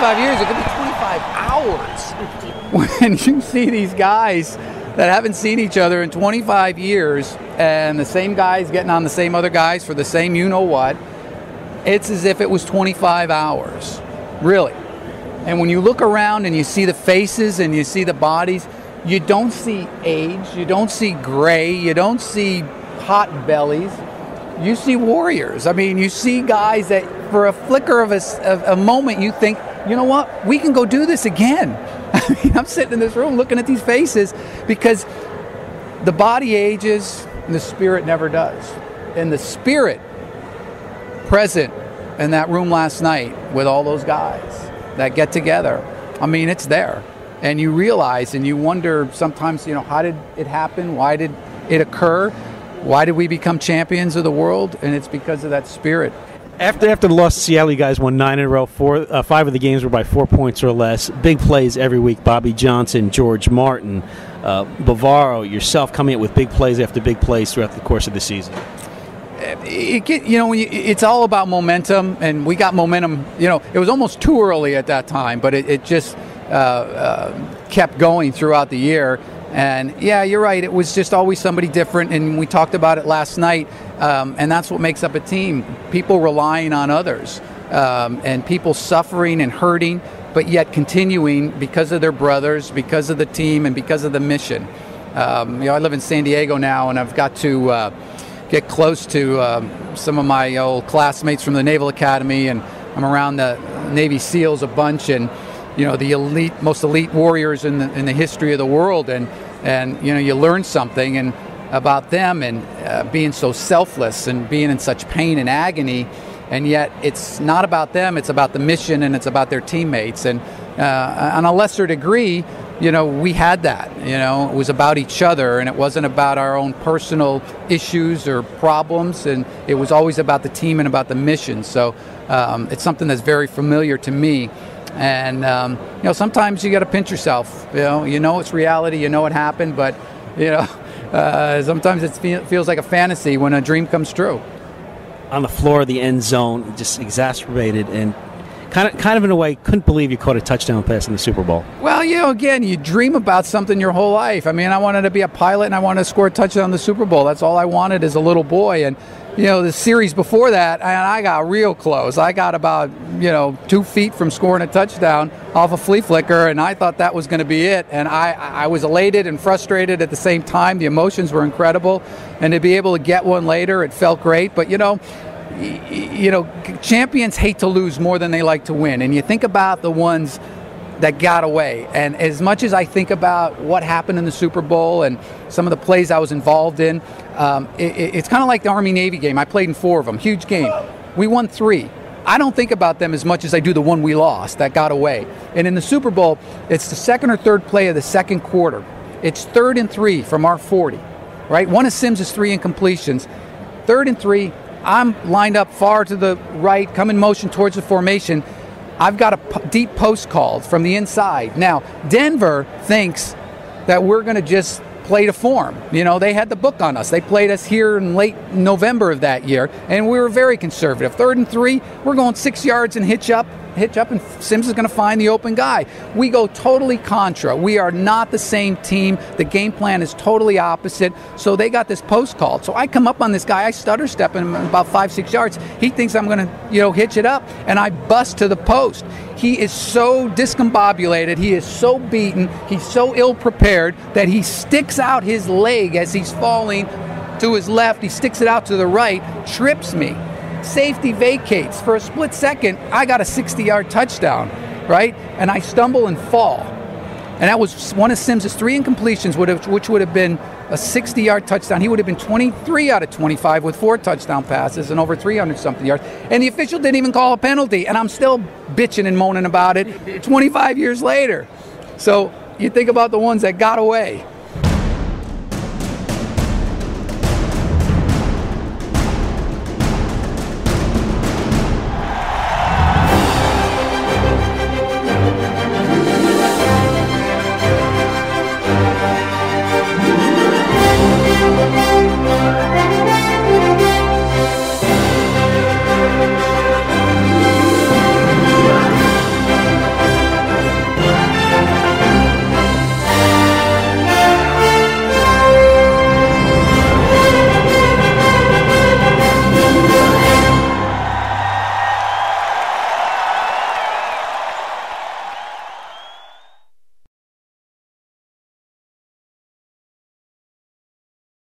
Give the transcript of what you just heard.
25 years, it could be 25 hours. When you see these guys that haven't seen each other in 25 years, and the same guys getting on the same other guys for the same you-know-what, it's as if it was 25 hours, really. And when you look around and you see the faces and you see the bodies, you don't see age, you don't see gray, you don't see hot bellies. You see warriors. I mean, you see guys that for a flicker of a moment you think, you know what, we can go do this again. I mean, I'm sitting in this room looking at these faces because the body ages and the spirit never does. And the spirit present in that room last night with all those guys that get together, I mean, it's there. And you realize and you wonder sometimes, you know, how did it happen? Why did it occur? Why did we become champions of the world? And it's because of that spirit. After the loss to Seattle, you guys won 9 in a row. 5 of the games were by 4 points or less. Big plays every week. Bobby Johnson, George Martin, Bavaro, yourself coming up with big plays after big plays throughout the course of the season. It's all about momentum, and we got momentum. You know, it was almost too early at that time, but it just kept going throughout the year. And yeah, you're right. It was just always somebody different, and we talked about it last night. And that's what makes up a team: people relying on others, and people suffering and hurting, but yet continuing because of their brothers, because of the team, and because of the mission. I live in San Diego now, and I've got to get close to some of my old classmates from the Naval Academy, and I'm around the Navy SEALs a bunch, and the most elite warriors in the history of the world, and you learn something and about them, and being so selfless and being in such pain and agony, and yet it's not about them, it's about the mission, and it's about their teammates. And on a lesser degree, we had that. It was about each other, and it wasn't about our own personal issues or problems, and it was always about the team and about the mission. So it's something that's very familiar to me. And sometimes you got to pinch yourself. It's reality. It happened, but sometimes it feels like a fantasy when a dream comes true. On the floor of the end zone, just exacerbated, and kind of in a way, couldn't believe you caught a touchdown pass in the Super Bowl. Well, again, you dream about something your whole life. I mean, I wanted to be a pilot, and I wanted to score a touchdown in the Super Bowl. That's all I wanted as a little boy. And the series before that, I got real close. I got about 2 feet from scoring a touchdown off a flea flicker, and I thought that was going to be it. And I was elated and frustrated at the same time. The emotions were incredible, and to be able to get one later, it felt great. But champions hate to lose more than they like to win. And you think about the ones that got away. And as much as I think about what happened in the Super Bowl and some of the plays I was involved in, it's kind of like the Army-Navy game. I played in 4 of them. Huge game. We won 3. I don't think about them as much as I do the one we lost that got away. And in the Super Bowl, it's the second or third play of the second quarter. It's 3rd and 3 from our 40, right? One of Sims' 3 incompletions. 3rd and 3. I'm lined up far to the right, come in motion towards the formation. I've got a deep post called from the inside. Now, Denver thinks that we're going to just play to form. They had the book on us. They played us here in late November of that year, and we were very conservative. 3rd and 3, we're going 6 yards and hitch up, and Sims is going to find the open guy. We go totally contra. We are not the same team. The game plan is totally opposite. So they got this post called. So I come up on this guy. I stutter step him about 5-6 yards. He thinks I'm going to, hitch it up, and I bust to the post. He is so discombobulated. He is so beaten. He's so ill-prepared that he sticks out his leg as he's falling to his left. He sticks it out to the right, trips me. Safety vacates. For a split second, I got a 60-yard touchdown, right? And I stumble and fall. And that was one of Sims' 3 incompletions, which would have been a 60-yard touchdown. He would have been 23 out of 25 with 4 touchdown passes and over 300-something yards. And the official didn't even call a penalty, and I'm still bitching and moaning about it 25 years later. So you think about the ones that got away.